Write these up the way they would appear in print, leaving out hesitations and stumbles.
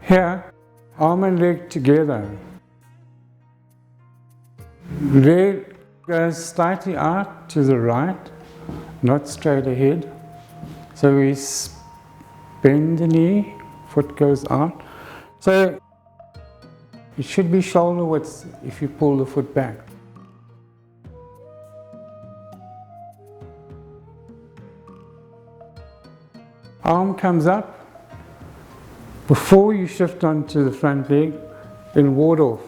Here, arm and leg together. Leg goes slightly out to the right, not straight ahead. So we bend the knee, foot goes out. So it should be shoulder width if you pull the foot back. Arm comes up. Before you shift onto the front leg, then ward off.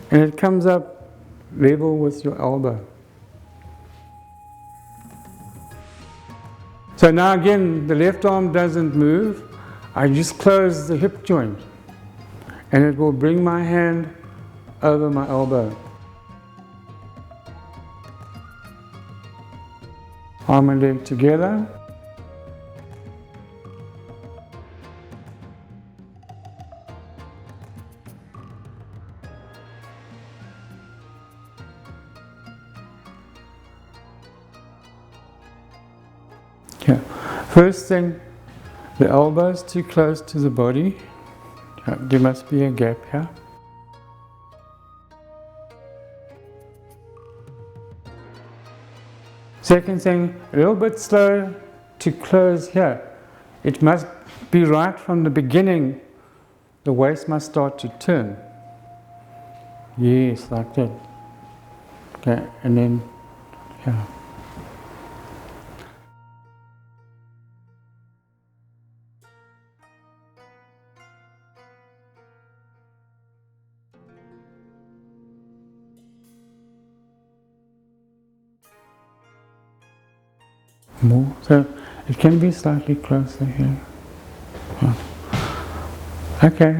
And it comes up level with your elbow. So now again, the left arm doesn't move. I just close the hip joint and it will bring my hand over my elbow. Arm and leg together. Okay. First thing, the elbow is too close to the body. There must be a gap here. Second thing, a little bit slow to close here. It must be right from the beginning. The waist must start to turn. Yes, like that. Okay, and then here. More, so it can be slightly closer here. Okay.